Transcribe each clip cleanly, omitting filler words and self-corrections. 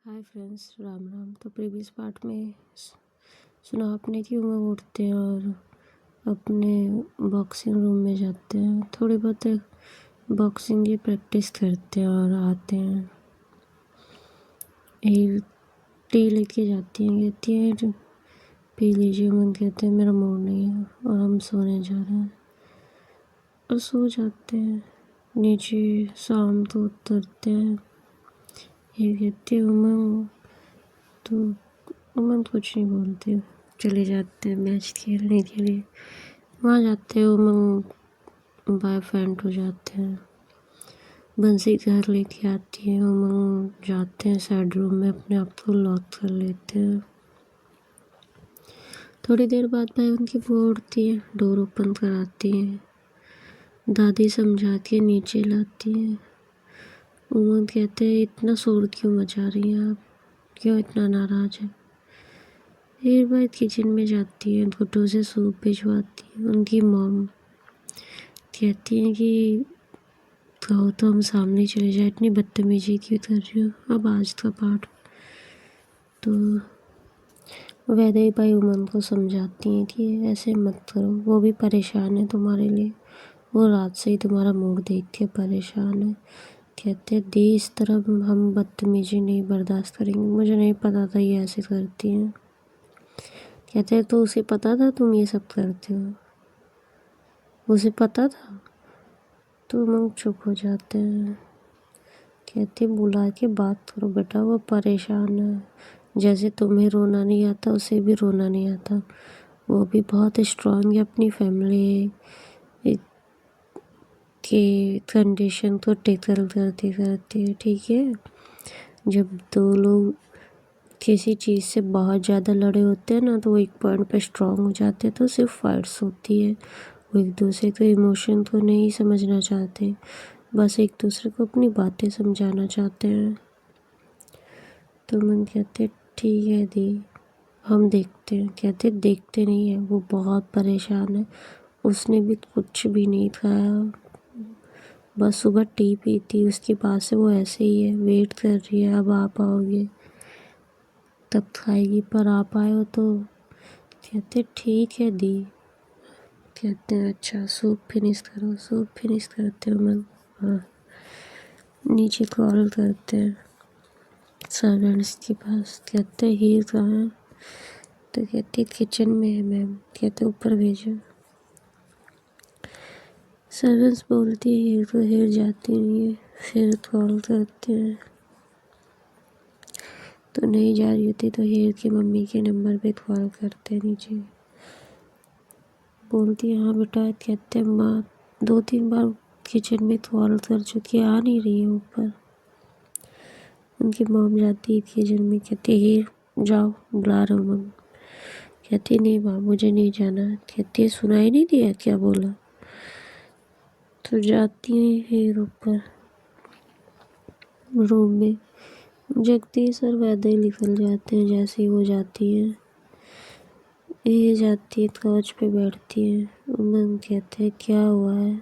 Hi friends, Ram Ram. तो previous part में सुना आपने कि वो उठते हैं और अपने बॉक्सिंग रूम में जाते हैं, थोड़ी बहुत बॉक्सिंग की प्रैक्टिस करते हैं और आते हैं। एक टी लेके जाती हैं, कहती है पी लीजिए। मन कहते हैं मेरा मूड नहीं है और हम सोने जा रहे हैं और सो जाते हैं। नीचे शाम तो उतरते हैं। ये कहती है उमंग, तो उमंग कुछ नहीं बोलते, चले जाते हैं मैच खेलने के लिए। वहाँ जाते हैं, उमंग बॉयफ्रेंड हो जाते हैं। बंसी घर लेके आती है, उमंग जाते हैं साइड रूम में, अपने आप को लॉक कर लेते हैं। थोड़ी देर बाद भाई उनकी बुआ उठती है, डोर ओपन कराती है, दादी समझा के नीचे लाती है। उमंग कहते हैं इतना शोर क्यों मचा रही हैं आप, क्यों इतना नाराज है। फिर बाद किचन में जाती है, घुटों से सूप भिजवाती है। उनकी मॉम कहती हैं कि कहो तो हम सामने चले जाए, इतनी बदतमीजी क्यों कर रही हो। अब आज का पार्ट तो वैदे भाई उमन को समझाती हैं कि ऐसे मत करो, वो भी परेशान है तुम्हारे लिए, वो रात से ही तुम्हारा मूड देख के परेशान है। कहते दी इस तरह हम बदतमीजी नहीं बर्दाश्त करेंगे, मुझे नहीं पता था ये ऐसे करती हैं। कहते तो उसे पता था तुम ये सब करते हो, उसे पता था। तो उमंग चुप हो जाते हैं। कहते बुला के बात करो बेटा, वो परेशान है, जैसे तुम्हें रोना नहीं आता उसे भी रोना नहीं आता। वो भी बहुत स्ट्रांग है, अपनी फैमिली के कंडीशन को टेकल करते करते। ठीक है, जब दो लोग किसी चीज़ से बहुत ज़्यादा लड़े होते हैं ना, तो वो एक पॉइंट पे स्ट्रांग हो जाते हैं, तो सिर्फ फाइट्स होती है। वो एक दूसरे को इमोशन को नहीं समझना चाहते, बस एक दूसरे को अपनी बातें समझाना चाहते हैं। तो मन कहते ठीक है दी, हम देखते हैं। कहते देखते नहीं है, वो बहुत परेशान है, उसने भी कुछ भी नहीं खाया, बस सुबह टी पी थी, उसके पास से वो ऐसे ही है, वेट कर रही है अब आप आओगे तब खाएगी, पर आप आए हो तो। कहते ठीक है दी। कहते हैं अच्छा सूप फिनिश करो। सूप फिनिश करते हो मन, हाँ। नीचे कॉल करते हैं सर्वेंट्स के पास। कहते हीर कहाँ है, तो कहती किचन में है मैम। कहते ऊपर भेजो। सर्वेंट्स बोलती है हीर को, हीर जाती नहीं है। फिर कॉल करते हैं तो नहीं जा रही होती, तो हीर की मम्मी के नंबर पे कॉल करते हैं नीचे। बोलती है हाँ बेटा। कहते हैं माँ 2-3 बार किचन में कॉल कर चुकी, आ नहीं रही है ऊपर। उनकी मॉम जाती है किचन में, कहती हीर जाओ, बुला रहा हूँ मम्मी। कहती नहीं माँ मुझे नहीं जाना। कहती है सुनाई नहीं दिया क्या बोला। तो जाती है हीर ऊपर रूम में। जगदीश और वैदे निकल जाते हैं जैसे ही वो जाती है। ये जाती है काउच पे बैठती है। उमंग कहते हैं क्या हुआ है।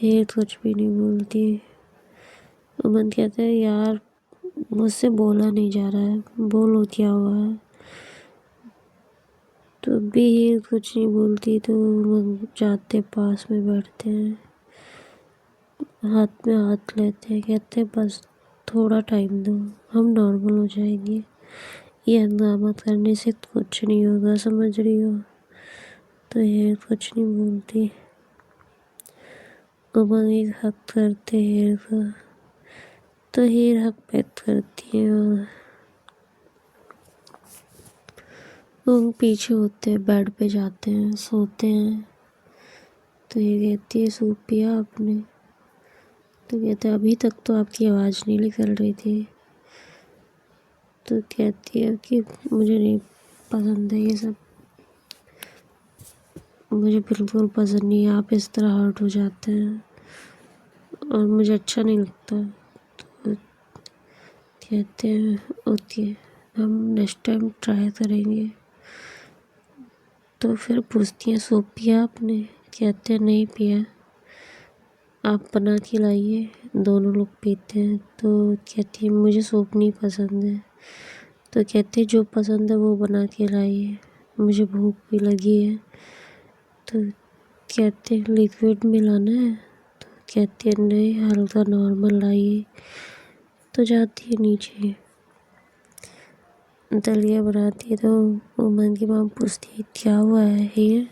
ये कुछ भी नहीं बोलती। उमंग कहते हैं यार मुझसे बोला नहीं जा रहा है, बोलो क्या हुआ है। तो भी ये कुछ नहीं बोलती। तो उमंग जाते पास में बैठते हैं, हाथ में हाथ लेते हैं। कहते हैं बस थोड़ा टाइम दो, हम नॉर्मल हो जाएंगे, ये हंगामा करने से कुछ नहीं होगा, समझ रही हो। तो ये कुछ नहीं बोलती। उमंग एक हक करते हेयर का, तो हेयर हक पैक करती है और उमंग पीछे होते हैं, बेड पे जाते हैं, सोते हैं। तो ये कहती है सूप पिया आपने। तो कहते हैं अभी तक तो आपकी आवाज़ नहीं निकल रही थी। तो कहती है कि मुझे नहीं पसंद है ये सब, मुझे बिल्कुल पसंद नहीं है, आप इस तरह हर्ट हो जाते हैं और मुझे अच्छा नहीं लगता। तो कहते हैं ओके, हम नेक्स्ट टाइम ट्राई करेंगे। तो फिर पूछती हैं सूप पिया आपने। कहते हैं नहीं पिया। आप बना के लाइए, दोनों लोग पीते हैं। तो कहती है मुझे सूप नहीं पसंद है। तो कहते हैं जो पसंद है वो बना के लाइए, मुझे भूख भी लगी है। तो कहते हैं लिक्विड मिलाना है। तो कहती है नहीं, हल्का नॉर्मल लाइए। तो जाती है नीचे, दलिया बनाती है। तो उमन की माँ पूछती है क्या हुआ है, ये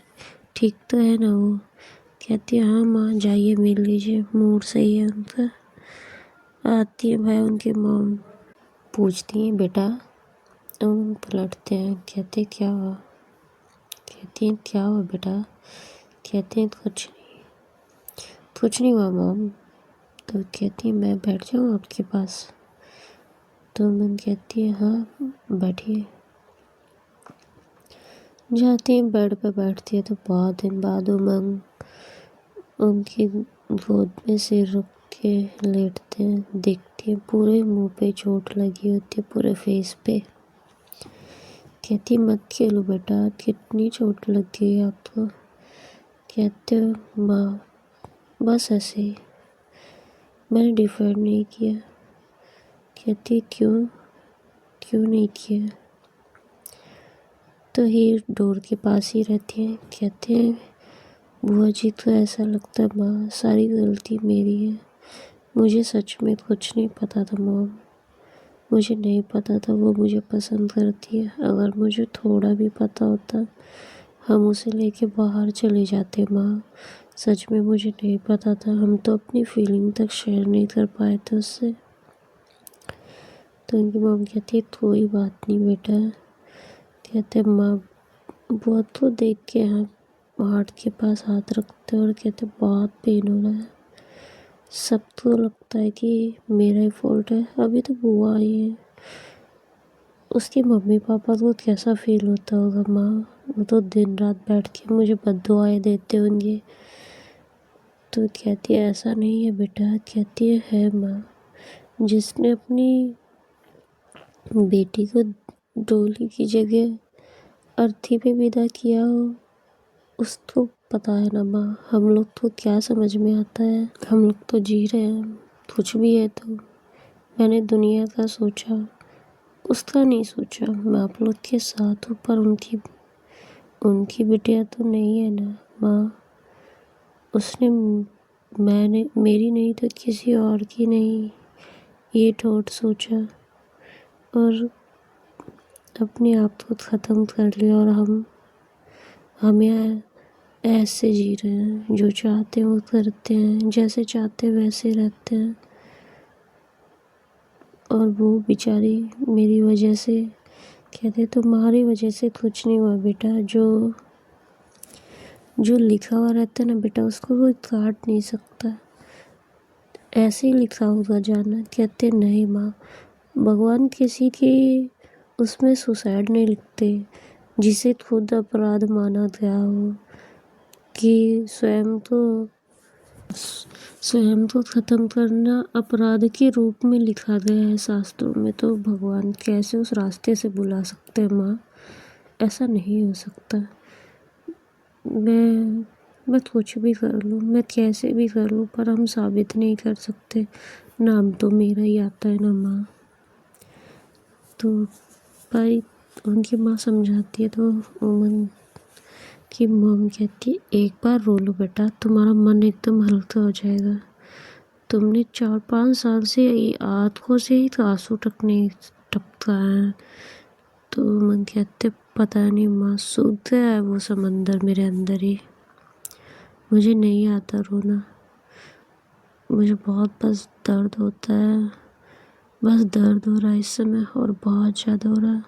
ठीक तो है ना वो? कहती है हाँ माँ, जाइए मिल लीजिए, मूड सही है उनका। आती है भाई उनकी मॉम, पूछती है बेटा। उमन पलटते हैं, कहते क्या हुआ? कहती हैं क्या हुआ बेटा? कहते हैं कुछ नहीं हुआ मॉम। तो कहती है मैं बैठ जाऊँ आपके पास? तो उमन कहती है हाँ बैठिए। जाती है बेड पे बैठती है। तो बहुत दिन बाद उमंग उनकी गोद में सिर रख के लेटते हैं। देखती है पूरे मुंह पे चोट लगी होती है, पूरे फेस पे। कहती मत खेलो बेटा, कितनी चोट लग गई आपको? कहते हो माँ बस ऐसे ही, मैंने डिफेंड नहीं किया। कहती क्यों नहीं किया? तो हीर डोर के पास ही रहती है। कहते हैं बुआ जी तो ऐसा लगता है माँ सारी गलती मेरी है, मुझे सच में कुछ नहीं पता था मॉम। मुझे नहीं पता था वो मुझे पसंद करती है। अगर मुझे थोड़ा भी पता होता हम उसे लेके बाहर चले जाते माँ। सच में मुझे नहीं पता था, हम तो अपनी फीलिंग तक शेयर नहीं कर पाए थे उससे। तो उनकी मॉम कहती है कोई बात नहीं बेटा। कहते माँ वो तो देख के हार्ट के पास हाथ रखते और कहते बहुत पेन हो रहा है। सब तो लगता है कि मेरा ही फॉल्ट है। अभी तो बुआ आई है, उसके मम्मी पापा को कैसा फील होता होगा माँ? वो तो दिन रात बैठ के मुझे बद्दुआएं देते होंगे। तो कहती है ऐसा नहीं है बेटा। कहती है माँ, जिसने अपनी बेटी को डोली की जगह अर्थी पे विदा किया हो उसको पता है ना माँ। हम लोग तो क्या समझ में आता है, हम लोग तो जी रहे हैं। कुछ भी है तो मैंने दुनिया का सोचा, उसका नहीं सोचा। मैं आप लोग के साथ हूँ पर उनकी बिटिया तो नहीं है ना माँ। उसने मेरी नहीं तो किसी और की नहीं, ये थॉट सोचा और अपने आप को ख़त्म कर लिया। और हमें ऐसे जी रहे हैं, जो चाहते हैं वो करते हैं, जैसे चाहते हैं वैसे रहते हैं। और वो बेचारी मेरी वजह से, कहते तुम्हारी वजह से कुछ नहीं हुआ बेटा। जो लिखा हुआ रहता है ना बेटा, उसको कोई काट नहीं सकता, ऐसे ही लिखा होगा जाना। कहते नहीं माँ, भगवान किसी की उसमें सुसाइड नहीं लिखते जिसे खुद अपराध माना गया हो कि स्वयं तो ख़त्म करना अपराध के रूप में लिखा गया है शास्त्रों में। तो भगवान कैसे उस रास्ते से बुला सकते हैं माँ? ऐसा नहीं हो सकता। मैं कुछ भी कर लूँ, मैं कैसे भी कर लूँ, पर हम साबित नहीं कर सकते। नाम तो मेरा ही आता है ना माँ। तो भाई उनकी माँ समझाती है। तो उमन की मॉम कहती है एक बार रो लो बेटा, तुम्हारा मन एकदम हल्का हो जाएगा। तुमने 4-5 साल से आंखों से ही तो आंसू टपका है। तो उमन कहते पता नहीं माँ, सूख गया है वो समंदर मेरे अंदर ही। मुझे नहीं आता रोना, मुझे बहुत बस दर्द होता है। बस दर्द हो रहा है इस समय और बहुत ज़्यादा हो रहा है।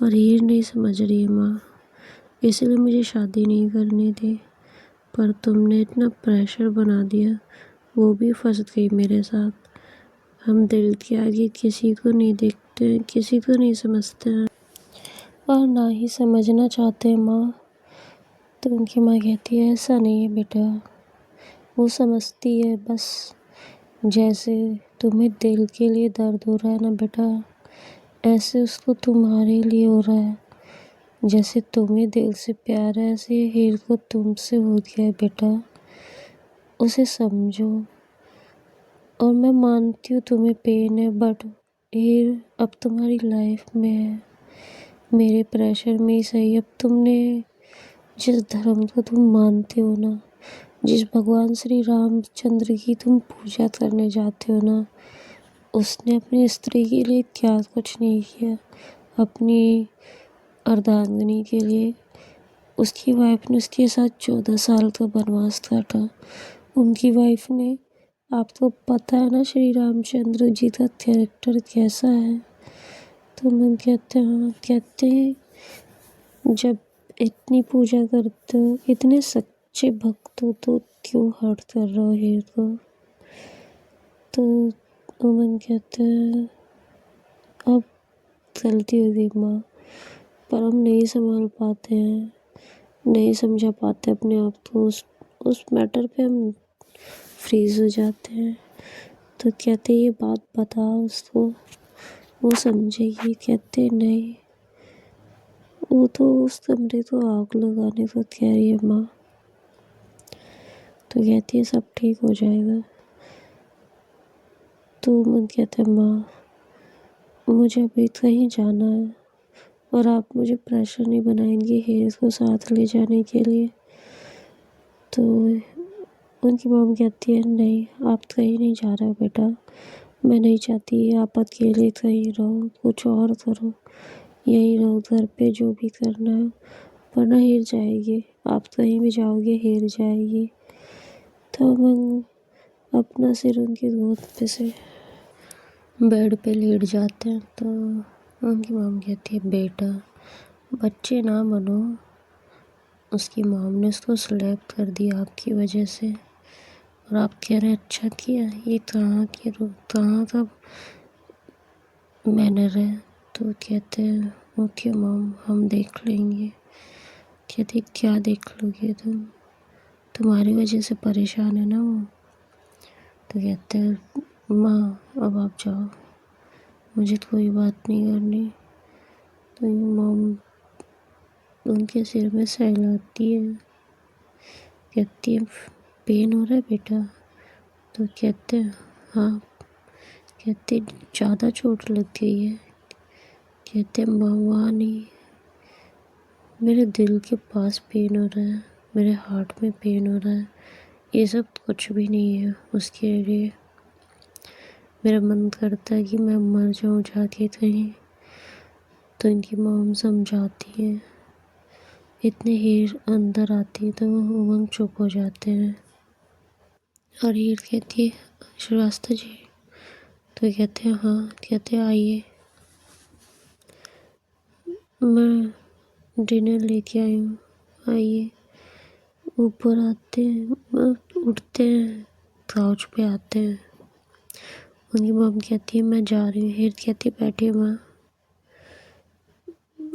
और ये नहीं समझ रही है माँ, इसलिए मुझे शादी नहीं करनी थी। पर तुमने इतना प्रेशर बना दिया, वो भी फंस गई मेरे साथ। हम दिल के आगे किसी को नहीं देखते हैं, किसी को नहीं समझते हैं और ना ही समझना चाहते हैं माँ। तो उनकी माँ कहती है ऐसा नहीं है बेटा, वो समझती है बस। जैसे तुम्हें दिल के लिए दर्द हो रहा है ना बेटा, ऐसे उसको तुम्हारे लिए हो रहा है। जैसे तुम्हें दिल से प्यार है, ऐसे हीर को तुमसे हो गया है बेटा। उसे समझो। और मैं मानती हूँ तुम्हें पेन है, बट हीर अब तुम्हारी लाइफ में है, मेरे प्रेशर में ही सही। अब तुमने जिस धर्म को तुम मानते हो ना, जिस भगवान श्री रामचंद्र की तुम पूजा करने जाते हो ना, उसने अपनी स्त्री के लिए क्या कुछ नहीं किया। अपनी अर्धांगिनी के लिए उसकी वाइफ ने उसके साथ 14 साल का वनवास काटा। उनकी वाइफ ने, आपको पता है ना श्री रामचंद्र जी का कैरेक्टर कैसा है। तो मन कहते हैं, हाँ कहते हैं, जब इतनी पूजा करते हो, इतने सच्चे भक्त हो, तो क्यों हर्ट कर रहे हो हीर को। तो मन कहते हैं अब गलती हो गई माँ, पर हम नहीं संभाल पाते हैं, नहीं समझा पाते अपने आप को। उस मैटर पे हम फ्रीज हो जाते हैं। तो कहते ये बात बताओ उसको, वो समझेगी। कहते नहीं, वो तो उस कमरे को आग लगाने को कह रही है माँ। तो कहती है सब ठीक हो जाएगा। तो मन कहता है माँ, मुझे अभी कहीं जाना है और आप मुझे प्रेशर नहीं बनाएंगे हीर को साथ ले जाने के लिए। तो उनकी मॉम कहती है नहीं, आप कहीं नहीं जा रहे हो बेटा, मैं नहीं चाहती आप अकेले कहीं रहो, कुछ और करो, यहीं रहो घर पे, जो भी करना है, वरना हीर जाएगी। आप कहीं भी जाओगे हीर जाएगी। तो हम अपना सिर उनकी गोद पे से बेड पे लेट जाते हैं। तो उनकी मॉम कहती है बेटा बच्चे ना बनो, उसकी मॉम ने उसको स्लैप कर दिया आपकी वजह से, और आप कह रहे अच्छा किया। ये कहाँ का मैनर है। तो कहते हैं ओके मॉम, हम देख लेंगे। कहती क्या देख लोगे तुम, तुम्हारी वजह से परेशान है ना वो। तो कहते हैं माँ अब आप जाओ, मुझे तो कोई बात नहीं करनी। तो मॉम उनके सिर में सहलाती है, कहती है पेन हो रहा है बेटा। तो कहते हैं हाँ। कहते ज़्यादा चोट लग गई है। कहते माँ वहाँ नहीं, मेरे दिल के पास पेन हो रहा है, मेरे हार्ट में पेन हो रहा है, ये सब कुछ भी नहीं है उसके लिए। मेरा मन करता है कि मैं मर जाऊँ जाके कहीं। तो इनकी मॉम समझाती है, इतने हीर अंदर आती है तो उमंग चुप हो जाते हैं। और हीर कहती है श्रीवास्तव जी। तो कहते हैं हाँ। कहते हैं आइए, मैं डिनर लेके आई हूँ, आइए। ऊपर आते हैं, उठते हैं, काउच पे आते हैं। उनकी मॉम कहती है मैं जा रही हूँ। हीर कहती है बैठिए माँ,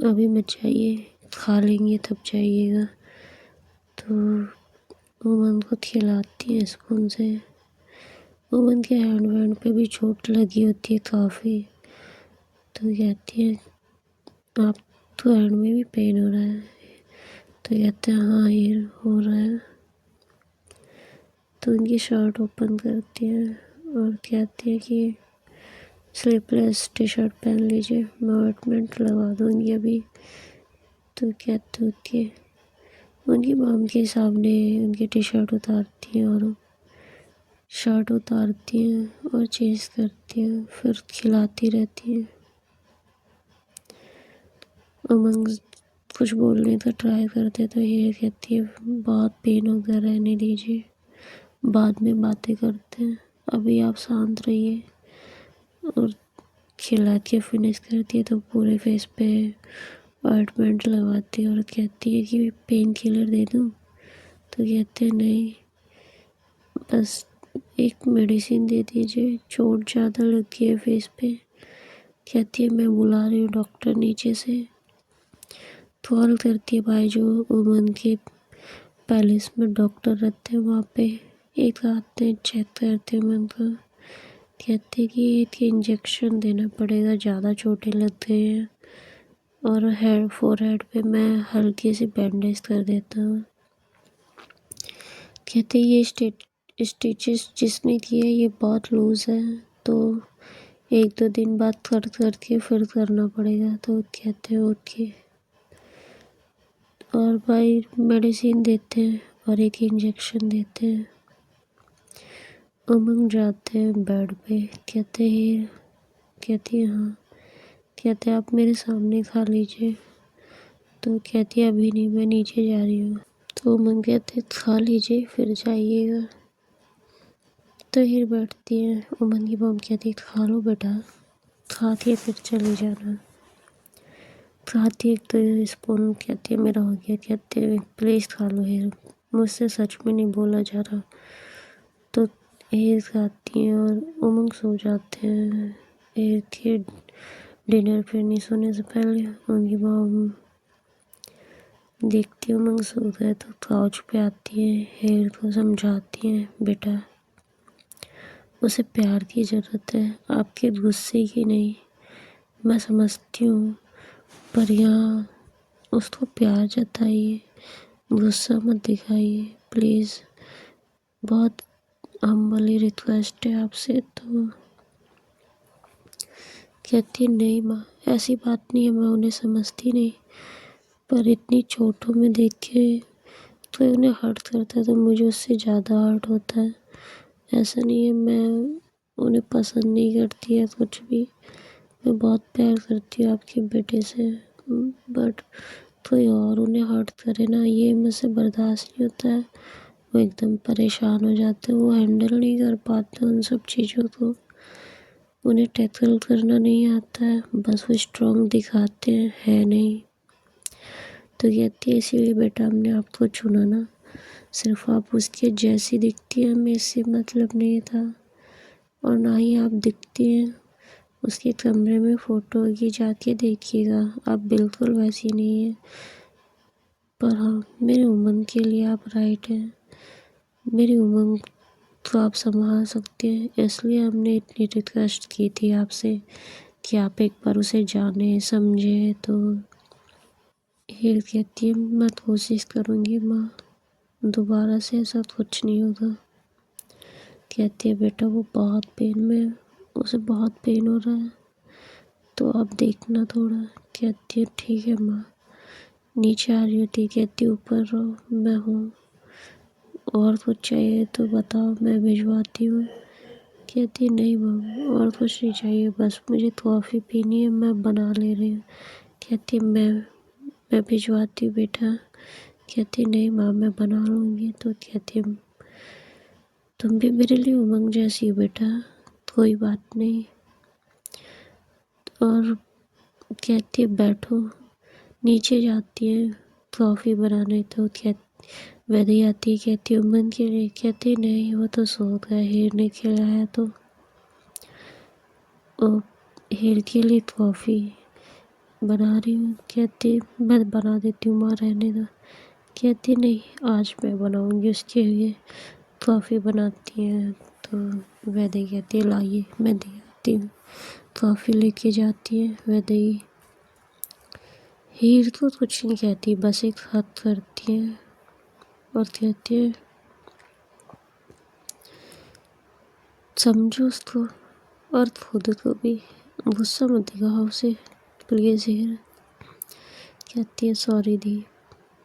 अभी मत जाइए, खा लेंगे तब जाइएगा। तो उमन को खिलाती है स्पून से। उमन के हैंड पे भी चोट लगी होती है काफ़ी। तो कहती है आप तो हैंड में भी पेन हो रहा है। तो कहते हैं हाँ ये हो रहा है। तो उनकी शर्ट ओपन करती है और कहती है कि स्लीवलेस टी शर्ट पहन लीजिए, मैं ऑइंटमेंट लगा दूँगी अभी। तो कहते होती है, उनकी मॉम के सामने उनकी टी शर्ट उतारती हैं और शर्ट उतारती हैं और चेंज करती हैं, फिर खिलाती रहती हैं। उमंग कुछ बोलने का ट्राई करते तो ये कहती है बहुत पेन होगा, रहने दीजिए, बाद में बातें करते हैं, अभी आप शांत रहिए। और खिला के फिनिश करती है तो पूरे फेस पे ऑइंटमेंट लगाती है और कहती है कि पेन किलर दे दूँ। तो कहते हैं नहीं, बस एक मेडिसिन दे दीजिए, चोट ज़्यादा लगी है फेस पे। कहती है मैं बुला रही हूँ डॉक्टर नीचे से। कॉल करती है भाई जो उमन के पैलेस में डॉक्टर रहते हैं वहाँ पे, एक आते हैं चेक करते हैं उमन को। कहते हैं कि एक इंजेक्शन देना पड़ेगा, ज़्यादा चोटें लग गई हैं। और फोरहेड पे मैं हल्की सी बैंडेज कर देता हूँ। कहते ये स्टिचेस जिसने दिए ये बहुत लूज़ है, तो 1-2 दिन बाद करके फिर करना पड़ेगा। तो कहते हैं ओके। और भाई मेडिसिन देते हैं और एक इंजेक्शन देते हैं। उमंग जाते हैं बेड पे, कहते हैं, कहती है हाँ, कहते आप मेरे सामने खा लीजिए। तो कहती है अभी नहीं, मैं नीचे जा रही हूँ। तो उमंग कहते खा लीजिए फिर जाइएगा। तो फिर बैठती है। उमंग की मॉम कहती खा लो बेटा, खा के फिर चले जाना। खाती एक तो स्पून, कहती है मेरा हो गया, कहते हैं प्लीज़ खा लो हेर, मुझसे सच में नहीं बोला जा रहा। तो हेर खाती हैं और उमंग सो जाते हैं। हेर के डिनर पे नहीं सोने से पहले उनकी मॉम देखती है उमंग सो गए तो काउच पे आती है, हेर को समझाती है बेटा उसे प्यार की ज़रूरत है, आपके गुस्से की नहीं। मैं समझती हूँ पर यहाँ उसको प्यार जताइए, गुस्सा मत दिखाइए प्लीज़, बहुत हम्बली रिक्वेस्ट है आपसे। तो कहती नहीं माँ, ऐसी बात नहीं है, मैं उन्हें समझती नहीं, पर इतनी चोटों में देख के तो उन्हें हर्ट करता है तो मुझे उससे ज़्यादा हर्ट होता है। ऐसा नहीं है मैं उन्हें पसंद नहीं करती है कुछ भी, मैं बहुत प्यार करती हूँ आपके बेटे से, बट कोई और उन्हें हर्ट करे ना, ये मुझसे बर्दाश्त नहीं होता है। वो एकदम परेशान हो जाते हैं, वो हैंडल नहीं कर पाते उन सब चीज़ों को, उन्हें टैकल करना नहीं आता है, बस वो स्ट्रॉन्ग दिखाते हैं, है नहीं। तो कहती है इसीलिए बेटा हमने आपको चुना ना, सिर्फ आप उसके जैसी दिखती है, हमें इससे मतलब नहीं था, और ना ही आप दिखती हैं। उसके कमरे में फ़ोटो होगी, जाके देखिएगा, आप बिल्कुल वैसी नहीं है। पर हाँ, मेरी उमंग के लिए आप राइट हैं, मेरी उमंग तो आप संभाल सकते हैं, इसलिए हमने इतनी रिक्वेस्ट की थी आपसे कि आप एक बार उसे जाने समझे। तो हीर कहती है मैं कोशिश करूँगी माँ, दोबारा से ऐसा कुछ नहीं होगा। कहती है बेटा वो बहुत पेन में है, उसे बहुत पेन हो रहा है, तो आप देखना थोड़ा। कहती है ठीक है माँ, नीचे आ रही होती, कहती ऊपर रहो मैं हूँ, और कुछ चाहिए तो बताओ मैं भिजवाती हूँ। कहती नहीं माँ और कुछ नहीं चाहिए, बस मुझे कॉफ़ी पीनी है, मैं बना ले रही हूँ। कहती मैं भिजवाती हूँ बेटा। कहती नहीं माँ मैं बना लूँगी। तो कहती तुम भी मेरे लिए उमंग जैसी हो बेटा, कोई बात नहीं। और कहती है बैठो, नीचे जाती है कॉफ़ी बनाने। तो वैदी आती है, कहती है उमंग के लिए। कहती नहीं वो तो सो गया, हीर ने खिलाया तो। और हीर के लिए कॉफ़ी बना रही हूँ। कहती मैं बना देती हूँ माँ, रहने दो। कहती नहीं आज मैं बनाऊँगी उसके लिए। कॉफ़ी बनाती हैं तो वैदी कहती है लाइए मैं दे आती हूँ। कॉफ़ी लेके जाती है वैदी। हीर तो कुछ नहीं कहती, बस एक हाथ करती है और कहती है समझो उसको और खुद को भी, गुस्सा मत दिखाओ उसे प्लीज़ हीर। कहती है सॉरी दी,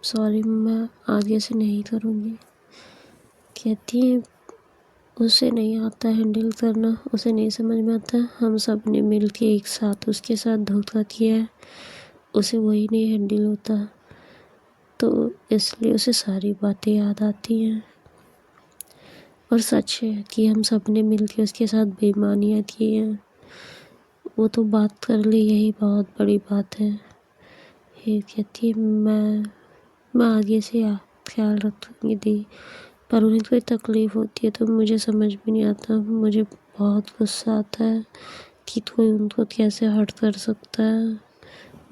सॉरी मैं आगे से नहीं करूँगी। कहती है उसे नहीं आता हैंडल करना, उसे नहीं समझ में आता, हम सब ने मिल के एक साथ उसके साथ धोखा किया है, उसे वही नहीं हैंडल होता, तो इसलिए उसे सारी बातें याद आती हैं। और सच है कि हम सब ने मिल के उसके साथ बेईमानियाँ की हैं, वो तो बात कर ली, यही बहुत बड़ी बात है। ये कहती है मैं आगे से ख्याल रखूँगी दी, पर उन्हें कोई तकलीफ़ होती है तो मुझे समझ में नहीं आता, मुझे बहुत गुस्सा आता है कि कोई उनको कैसे हर्ट कर सकता है,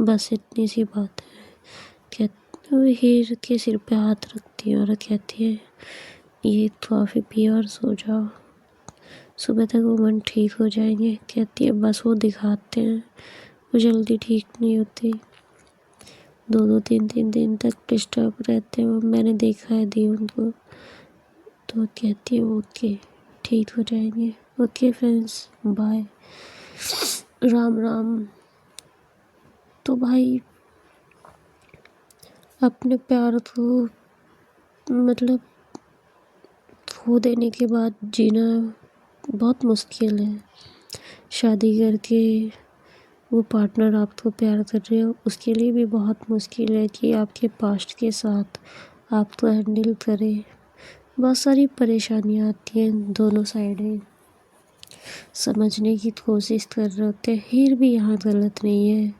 बस इतनी सी बात है। कहती वो हीर के सिर पे हाथ रखती है और कहती है ये कॉफ़ी पियो और सो जाओ, सुबह तक वो मन ठीक हो जाएंगे। कहती है बस वो दिखाते हैं, वो जल्दी ठीक नहीं होती, 2-2 3-3 दिन तक डिस्टर्ब रहते हैं, मैंने देखा है दी उनको। तो कहती है ओके, ठीक हो जाएंगे। Okay friends, bye, Ram Ram. तो भाई अपने प्यार को मतलब खो देने के बाद जीना बहुत मुश्किल है। शादी करके वो पार्टनर आपको प्यार कर रहे हो, उसके लिए भी बहुत मुश्किल है कि आपके पास्ट के साथ आपको हैंडल करे। बहुत सारी परेशानियाँ आती हैं, दोनों साइडें समझने की कोशिश कर रहे होते हैं, फिर भी यहाँ गलत नहीं है।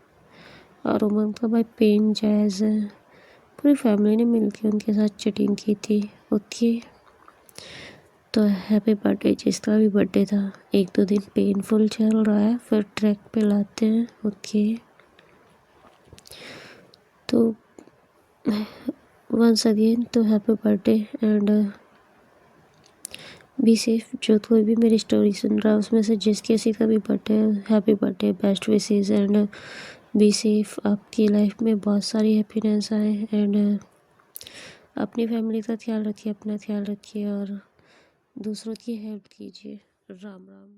और उमंग का भाई पेन जायज़ है। पूरी फैमिली ने मिलकर उनके साथ चीटिंग की थी। ओके, तो हैप्पी बर्थडे, जिसका भी बर्थडे था। 1-2 दिन पेनफुल चल रहा है, फिर ट्रैक पे लाते हैं। ओके, तो वंस अगेन तो happy birthday and be safe. जो कोई भी मेरी स्टोरी सुन रहा है उसमें से जिस किसी का भी birthday, happy birthday, best wishes and be safe. आपकी लाइफ में बहुत सारी हैप्पीनेस आए एंड अपनी फैमिली का ख्याल रखिए, अपना ख्याल रखिए और दूसरों की हेल्प कीजिए। राम राम।